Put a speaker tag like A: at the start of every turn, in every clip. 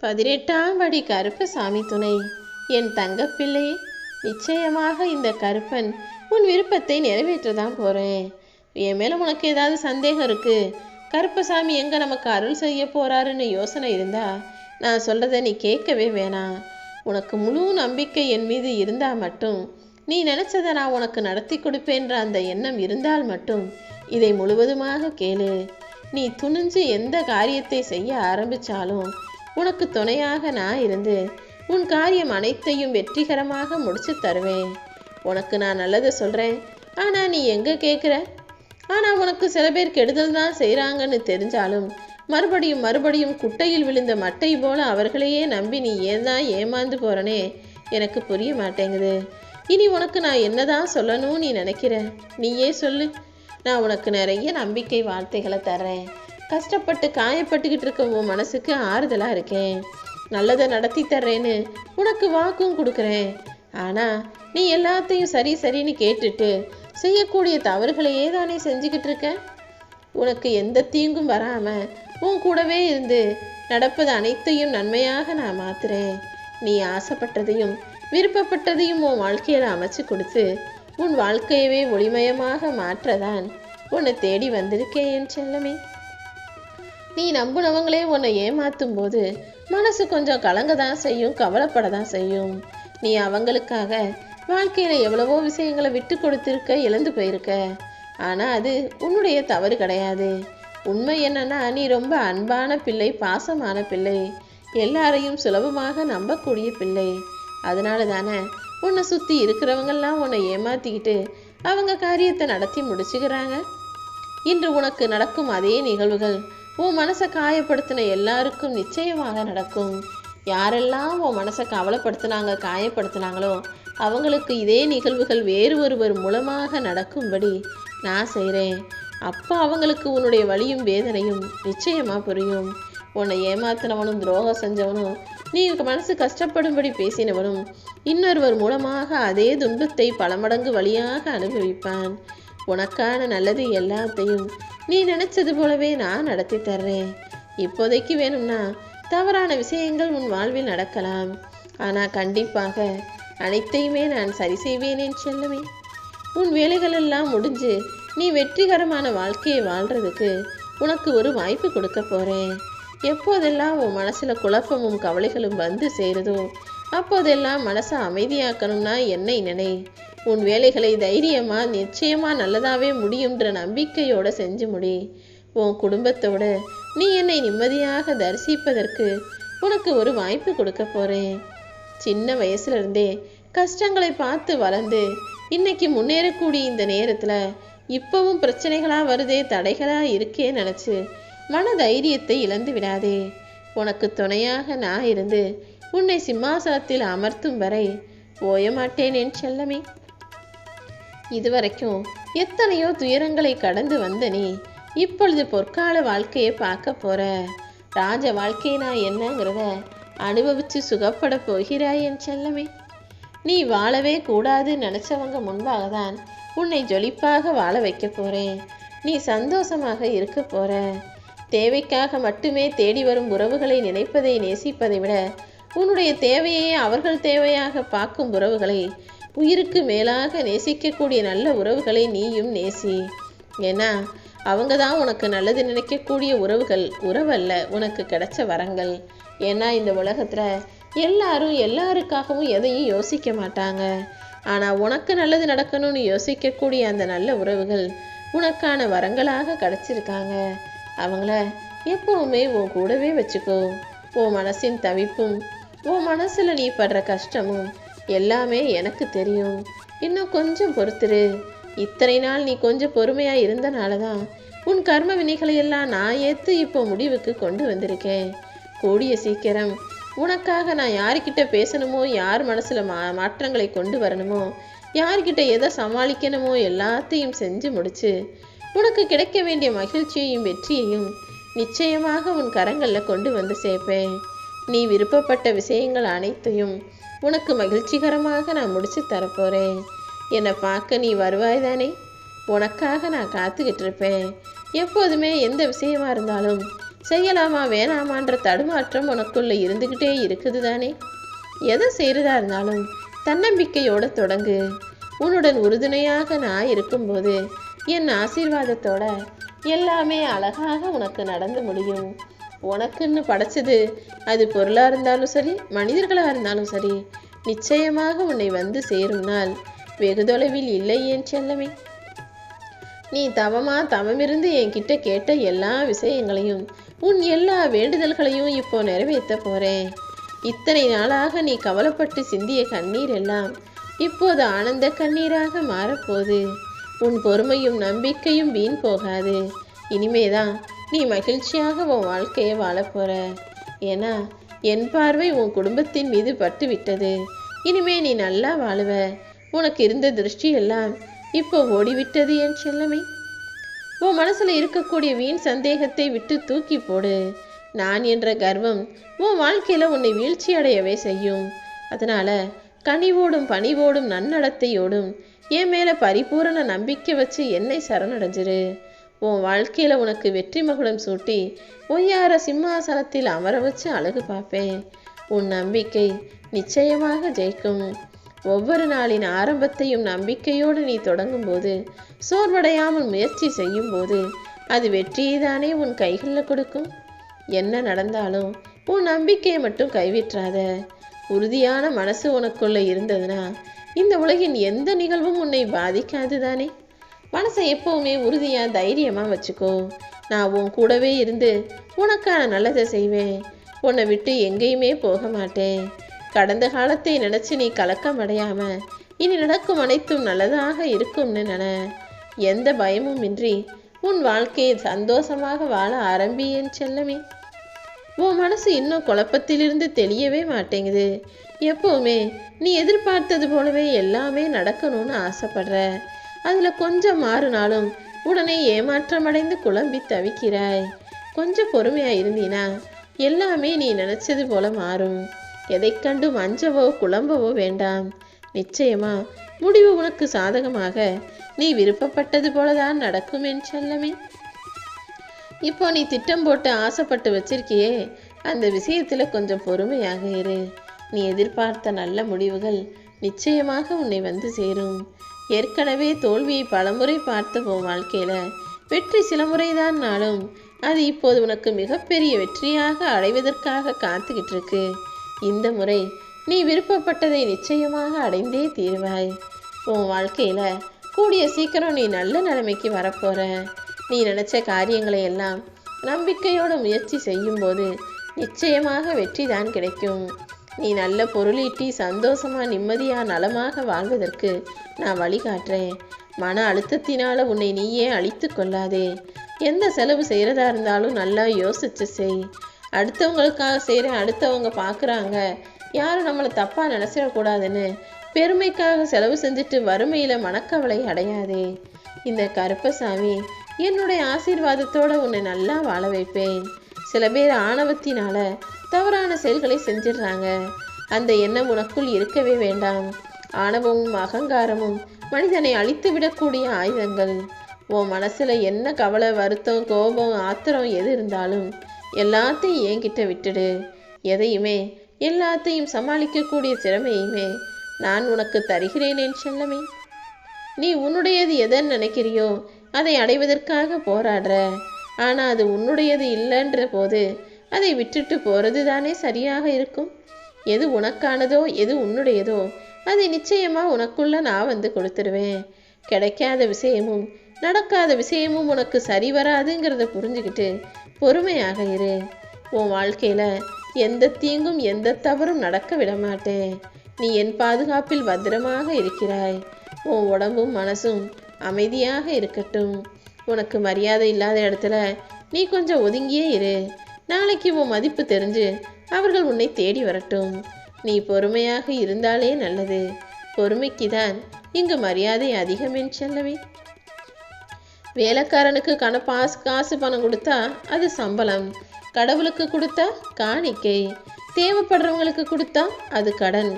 A: 18ஆம் படி கருப்பசாமி துணை. என் தங்கப்பிள்ளை, நிச்சயமாக இந்த கருப்பன் உன் விருப்பத்தை நிறைவேற்றதான் போகிறேன். என் மேலே உனக்கு ஏதாவது சந்தேகம் இருக்குது, கருப்பசாமி எங்கே நமக்கு அருள் செய்ய போகிறாருன்னு யோசனை இருந்தா நான் சொல்கிறத நீ கேட்கவே வேணாம். உனக்கு முழு நம்பிக்கை என் மீது இருந்தால் மட்டும், நீ நினச்சதை நான் உனக்கு நடத்தி கொடுப்பேன்ற அந்த எண்ணம் இருந்தால் மட்டும் இதை முழுவதுமாக கேளு. நீ துணிஞ்சு எந்த காரியத்தை செய்ய ஆரம்பித்தாலும் உனக்கு துணையாக நான் இருந்து உன் காரியம் அனைத்தையும் வெற்றிகரமாக முடிச்சு தருவேன். உனக்கு நான் நல்லதை சொல்கிறேன், ஆனால் நீ எங்கே கேட்குற? ஆனால் உனக்கு சில பேர் கெடுதல் தான் செய்கிறாங்கன்னு தெரிஞ்சாலும் மறுபடியும் மறுபடியும் குட்டையில் விழுந்த மட்டை போல அவர்களையே நம்பி நீ ஏன் தான் ஏமாந்து போகிறனே எனக்கு புரிய மாட்டேங்குது. இனி உனக்கு நான் என்னதான் சொல்லணும்னு நீ நினைக்கிற? நீயே சொல்லு. நான் உனக்கு நிறைய நம்பிக்கை வார்த்தைகளை தர்றேன். கஷ்டப்பட்டு காயப்பட்டுக்கிட்டு இருக்க உன் மனசுக்கு ஆறுதலாக இருக்கேன். நல்லதை நடத்தி தர்றேன்னு உனக்கு வாக்கும் கொடுக்குறேன். ஆனால் நீ எல்லாத்தையும் சரி சரின்னு கேட்டுட்டு செய்யக்கூடிய தவறுகளையே தானே செஞ்சுக்கிட்டு இருக்க. உனக்கு எந்த தீங்கும் வராமல் உன் கூடவே இருந்து நடப்பது அனைத்தையும் நன்மையாக நான் மாத்துறேன். நீ ஆசைப்பட்டதையும் விருப்பப்பட்டதையும் உன் வாழ்க்கையில் அமைச்சு கொடுத்து உன் வாழ்க்கையவே ஒளிமயமாக மாற்றதான் உன்னை தேடி வந்திருக்கேன் என் செல்லமே. நீ நம்புனவங்களே உன்னை ஏமாத்தும் போது மனசு கொஞ்சம் கலங்க தான் செய்யும், கவலைப்பட தான் செய்யும். நீ அவங்களுக்காக வாழ்க்கையில் எவ்வளவோ விஷயங்களை விட்டு கொடுத்துருக்க, இழந்து போயிருக்க. ஆனால் அது உன்னுடைய தவறு கிடையாது. உண்மை என்னன்னா, நீ ரொம்ப அன்பான பிள்ளை, பாசமான பிள்ளை, எல்லாரையும் சுலபமாக நம்பக்கூடிய பிள்ளை. அதனால தானே உன்னை சுற்றி இருக்கிறவங்கெல்லாம் உன்னை ஏமாற்றிக்கிட்டு அவங்க காரியத்தை நடத்தி முடிச்சுக்கிறாங்க. இன்று உனக்கு நடக்கும் அதே நிகழ்வுகள் உன் மனசை காயப்படுத்தின எல்லாருக்கும் நிச்சயமாக நடக்கும். யாரெல்லாம் உன் மனசை கவலைப்படுத்தினாங்க, காயப்படுத்தினாங்களோ அவங்களுக்கு இதே நிகழ்வுகள் வேறு ஒருவர் மூலமாக நடக்கும்படி நான் செய்கிறேன். அப்போ அவங்களுக்கு உன்னுடைய வலியும் வேதனையும் நிச்சயமாக புரியும். உன்னை ஏமாத்தினவனும் துரோகம் செஞ்சவனும் நீ மனசு கஷ்டப்படும்படி பேசினவனும் இன்னொருவர் மூலமாக அதே துன்பத்தை பல மடங்கு வழியாக அனுபவிப்பான். உனக்கான நல்லது எல்லாத்தையும் நீ நினைச்சது போலவே நான் நடத்தி தர்றேன். இப்போதைக்கு வேணும்னா தவறான விஷயங்கள் உன் வாழ்வில் நடக்கலாம், ஆனால் கண்டிப்பாக அனைத்தையுமே நான் சரி செய்வேனேன் செல்லமே. உன் வேலைகள் எல்லாம் முடிஞ்சு நீ வெற்றிகரமான வாழ்க்கையை வாழ்றதுக்கு உனக்கு ஒரு வாய்ப்பு கொடுக்க போறேன். எப்போதெல்லாம் உன் மனசுல குழப்பமும் கவலைகளும் வந்து சேருதோ அப்போதெல்லாம் மனசை அமைதியாக்கணும்னா என்னை நினை. உன் வேலைகளை தைரியமா நிச்சயமா நல்லதாவே முடியுன்ற நம்பிக்கையோட செஞ்சு முடி. உன் குடும்பத்தோட நீ என்னை நிம்மதியாக தரிசிப்பதற்கு உனக்கு ஒரு வாய்ப்பு கொடுக்க போறேன். சின்ன வயசுல இருந்தே கஷ்டங்களை பார்த்து வளர்ந்து இன்னைக்கு முன்னேறக்கூடிய இந்த நேரத்துல இப்பவும் பிரச்சனைகளா வருதே, தடைகளா இருக்கே நினைச்சு மன தைரியத்தை இழந்து விடாதே. உனக்கு துணையாக நான் இருந்து உன்னை சிம்மாசனத்தில் அமர்த்தும் வரை ஓய மாட்டேன் என் செல்லமே. இதுவரைக்கும் எத்தனையோ துயரங்களை கடந்து வந்த நீ இப்பொழுது பொற்கால வாழ்க்கையை பார்க்க போற. ராஜ வாழ்க்கையை நான் என்னங்கிறத அனுபவிச்சு சுகப்பட போகிறாய் என் செல்லமே. நீ வாழவே கூடாது நினைச்சவங்க முன்பாக தான் உன்னை ஜொலிப்பாக வாழ வைக்க போறேன். நீ சந்தோஷமாக இருக்க போற. தேவைக்காக மட்டுமே தேடி வரும் உறவுகளை நினைப்பதை நேசிப்பதை விட உன்னுடைய தேவையே அவர்கள் தேவையாக பார்க்கும் உறவுகளை, உயிருக்கு மேலாக நேசிக்கக்கூடிய நல்ல உறவுகளை நீயும் நேசி. ஏன்னா அவங்க தான் உனக்கு நல்லது நினைக்கக்கூடிய உறவுகள், உறவல்ல உனக்கு கிடைச்ச வரங்கள். ஏன்னா இந்த உலகத்துல எல்லாரும் எல்லாருக்காகவும் எதையும் யோசிக்க மாட்டாங்க. ஆனால் உனக்கு நல்லது நடக்கணும்னு யோசிக்கக்கூடிய அந்த நல்ல உறவுகள் உனக்கான வரங்களாக கிடைச்சிருக்காங்க. அவங்கள எப்பவுமே உன் கூடவே வச்சுக்கோ. உன் மனசின் தவிப்பும் உன் மனசுல நீ படுற கஷ்டமும் எல்லாமே எனக்கு தெரியும். இன்னும் கொஞ்சம் பொறுத்துரு. இத்தனை நாள் நீ கொஞ்சம் பொறுமையா இருந்தனால தான் உன் கர்ம வினைகளை எல்லாம் நான் ஏற்று இப்போ முடிவுக்கு கொண்டு வந்திருக்கேன். கூடிய சீக்கிரம் உனக்காக நான் யார்கிட்ட பேசணுமோ, யார் மனசுல மாற்றங்களை கொண்டு வரணுமோ, யார்கிட்ட எதை சமாளிக்கணுமோ எல்லாத்தையும் செஞ்சு முடிச்சு உனக்கு கிடைக்க வேண்டிய மகிழ்ச்சியையும் வெற்றியையும் நிச்சயமாக உன் கரங்களில் கொண்டு வந்து சேர்ப்பேன். நீ விருப்பப்பட்ட விஷயங்கள் அனைத்தையும் உனக்கு மகிழ்ச்சிகரமாக நான் முடிச்சு தரப்போறேன். என்னை பார்க்க நீ வருவாய் தானே? உனக்காக நான் காத்துக்கிட்டு இருப்பேன். எப்போதுமே எந்த விஷயமா இருந்தாலும் செய்யலாமா வேணாமான்ற தடுமாற்றம் உனக்குள்ள இருந்துக்கிட்டே இருக்குது தானே? எதை செய்கிறதா இருந்தாலும் தன்னம்பிக்கையோட தொடங்கு. உன்னுடன் உறுதுணையாக நான் இருக்கும்போது என் ஆசீர்வாதத்தோட எல்லாமே அழகாக உனக்கு நடந்து முடியும். உனக்குன்னு படைச்சது அது பொருளாக இருந்தாலும் சரி, மனிதர்களாக இருந்தாலும் சரி, நிச்சயமாக உன்னை வந்து சேரும் நாள் வெகு தொலைவில் இல்லை என் செல்லமே. நீ தவமிருந்து என்கிட்ட கேட்ட எல்லா விஷயங்களையும், உன் எல்லா வேண்டுதல்களையும் இப்போ நிறைவேற்ற போறேன். இத்தனை நாளாக நீ கவலைப்பட்டு சிந்திய கண்ணீர் எல்லாம் இப்போது ஆனந்த கண்ணீராக மாறப்போகுது. உன் பொறுமையும் நம்பிக்கையும் வீண் போகாது. இனிமேதான் நீ மகிழ்ச்சியாக உன் வாழ்க்கையை வாழப்போற. ஏன்னா என் பார்வை உன் குடும்பத்தின் மீது பட்டு விட்டது. இனிமே நீ நல்லா வாழுவ. உனக்கு இருந்த திருஷ்டி எல்லாம் இப்போ ஓடிவிட்டது என் செல்லமே. உன் மனசுல இருக்கக்கூடிய வீண் சந்தேகத்தை விட்டு தூக்கி போடு. நான் என்ற கர்வம் உன் வாழ்க்கையில உன்னை வீழ்ச்சி அடையவே செய்யும். அதனால கனிவோடும் பணிவோடும் நன்னடத்தையோடும் என் மேல பரிபூரண நம்பிக்கை வச்சு என்னை சரணடைஞ்சிரு. உன் வாழ்க்கையில உனக்கு வெற்றி மகுடம் சூட்டி ஒய்யார சிம்மாசனத்தில் அமர வச்சு அழகு பார்ப்பேன். உன் நம்பிக்கை நிச்சயமாக ஜெயிக்கும். ஒவ்வொரு நாளின் ஆரம்பத்தையும் நம்பிக்கையோடு நீ தொடங்கும் போது, சோர்வடையாமல் முயற்சி செய்யும் போது அது வெற்றியை தானே உன் கைகளில் கொடுக்கும். என்ன நடந்தாலும் உன் நம்பிக்கையை மட்டும் கைவிட்றாத. உறுதியான மனசு உனக்குள்ள இருந்ததுன்னா இந்த உலகின் எந்த நிகழ்வும் உன்னை பாதிக்காது தானே. மனசை எப்பவுமே உறுதியா தைரியமா வச்சுக்கோ. நான் உன் கூடவே இருந்து உனக்கான நல்லதை செய்வேன். உன்னை விட்டு எங்கேயுமே போக மாட்டேன். கடந்த காலத்தை நினைச்சு நீ கலக்கம் அடையாம இனி நடக்கும் அனைத்தும் நல்லதாக இருக்கும்னு நினை. எந்த பயமும் இன்றி உன் வாழ்க்கையை சந்தோஷமாக வாழ ஆரம்பி என் செல்லமே. உன் மனசு இன்னும் குழப்பத்திலிருந்து தெளியவே மாட்டேங்குது. எப்பவுமே நீ எதிர்பார்த்தது போலவே எல்லாமே நடக்கணும்னு ஆசைப்படுற. அதுல கொஞ்சம் மாறினாலும் உடனே ஏமாற்றமடைந்து குழம்பி தவிக்கிறாய். கொஞ்சம் பொறுமையா இருந்தீனா எல்லாமே நீ நினைச்சது போல மாறும். எதை கண்டு அஞ்சவோ குழம்பவோ வேண்டாம். நிச்சயமா முடிவு உனக்கு சாதகமாக நீ விருப்பப்பட்டது போலதான் நடக்கும் என் செல்லமே. இப்போ நீ திட்டம் போட்டு ஆசைப்பட்டு வச்சிருக்கியே, அந்த விஷயத்துல கொஞ்சம் பொறுமையாக இரு. நீ எதிர்பார்த்த நல்ல முடிவுகள் நிச்சயமாக உன்னை வந்து சேரும். ஏற்கனவே தோல்வியை பலமுறை பார்த்த உன் வாழ்க்கையில வெற்றி சில முறைதான் நாளும் அது இப்போது உனக்கு மிகப்பெரிய வெற்றியாக அடைவதற்காக காத்துக்கிட்டு இருக்கு. இந்த முறை நீ விருப்பப்பட்டதை நிச்சயமாக அடைந்தே தீர்வாய். உன் வாழ்க்கையில கூடிய சீக்கிரம் நீ நல்ல நிலைமைக்கு வரப்போற. நீ நினைச்ச காரியங்களை எல்லாம் நம்பிக்கையோட முயற்சி செய்யும் போது நிச்சயமாக வெற்றி தான் கிடைக்கும். நீ நல்ல பொருளீட்டி சந்தோஷமா நிம்மதியா நலமாக வாழ்வதற்கு நான் வழிகாட்டுறேன். மன அழுத்தத்தினால உன்னை நீயே அழித்து கொள்ளாதே. எந்த செலவு செய்யறதா இருந்தாலும் நல்லா யோசிச்சு செய். அடுத்தவங்களுக்காக செய்கிறேன், அடுத்தவங்க பார்க்குறாங்க, யாரும் நம்மளை தப்பாக நினச்சிடக்கூடாதுன்னு பெருமைக்காக செலவு செஞ்சுட்டு வறுமையில் மனக்கவலை அடையாதே. இந்த கருப்பசாமி என்னுடைய ஆசீர்வாதத்தோடு உன்னை நல்லா வாழ வைப்பேன். சில பேர் ஆணவத்தினால தவறான செயல்களை செஞ்சிடுறாங்க. அந்த எண்ணம் உனக்குள் இருக்கவே வேண்டாம். ஆணவமும் அகங்காரமும் மனிதனை அழித்து விடக்கூடிய ஆயுதங்கள். உன் மனசுல என்ன கவலை, வருத்தம், கோபம், ஆத்திரம் எது இருந்தாலும் எல்லாத்தையும் என்கிட்ட விட்டுடு. எதையுமே எல்லாத்தையும் சமாளிக்கக்கூடிய திறமையுமே நான் உனக்கு தருகிறேன் என் செல்லமே. நீ உன்னுடையது எதன்னு நினைக்கிறியோ அதை அடைவதற்காக போராடுற. ஆனால் அது உன்னுடையது இல்லைன்ற போது அதை விட்டுட்டு போகிறது தானே சரியாக இருக்கும். எது உனக்கானதோ எது உன்னுடையதோ அதை நிச்சயமாக உனக்குள்ள நான் வந்து கொடுத்துருவேன். கிடைக்காத விஷயமும் நடக்காத விஷயமும் உனக்கு சரி வராதுங்கிறத புரிஞ்சுக்கிட்டு பொறுமையாக இரு. உன் வாழ்க்கையில் எந்த தீங்கும் எந்த தவறும் நடக்க விட மாட்டேன். நீ என் பாதுகாப்பில் பத்திரமாக இருக்கிறாய். உன் உடம்பும் மனசும் அமைதியாக இருக்கட்டும். உனக்கு மரியாதை இல்லாத இடத்துல நீ கொஞ்சம் ஒதுங்கியே இரு. நாளைக்கு உன் மதிப்பு தெரிஞ்சு அவர்கள் உன்னை தேடி வரட்டும். நீ பொறுமையாக இருந்தாலே நல்லது. பொறுமைக்கு தான் இங்கு மரியாதை அதிகம் என்று சொல்லவே. வேலைக்காரனுக்கு காசு பணம் கொடுத்தா அது சம்பளம், கடவுளுக்கு கொடுத்தா காணிக்கை, தேவைப்படுறவங்களுக்கு கொடுத்தா அது கடன்,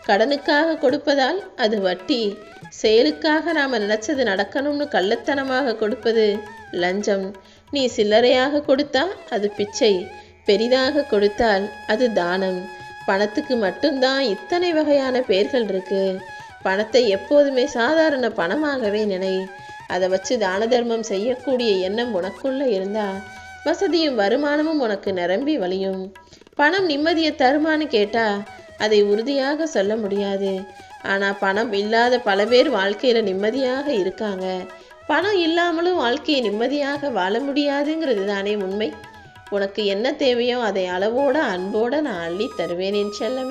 A: கடனுக்காக கொடுப்பதால் அது வட்டி, செயலுக்காக நாம நினைச்சது நடக்கணும்னு கள்ளத்தனமாக கொடுப்பது லஞ்சம். நீ சில்லறையாக கொடுத்தா அது பிச்சை, பெரிதாக கொடுத்தால் அது தானம். பணத்துக்கு மட்டும்தான் இத்தனை வகையான பெயர்கள் இருக்கு. பணத்தை எப்போதுமே சாதாரண பணமாகவே நினை. அதை வச்சு தான தர்மம் செய்யக்கூடிய எண்ணம் உனக்குள்ள இருந்தா வசதியும் வருமானமும் உனக்கு நிரம்பி வழியும். பணம் நிம்மதியை தருமான்னு கேட்டா அதை உறுதியாக சொல்ல முடியாது. ஆனா பணம் இல்லாத பல பேர் வாழ்க்கையில நிம்மதியாக இருக்காங்க. பணம் இல்லாமலும் வாழ்க்கையை நிம்மதியாக வாழ முடியாதுங்கிறது தானே உண்மை. உனக்கு என்ன தேவையோ அதை அளவோட அன்போட நான் அள்ளி தருவேன் என் செல்லமே.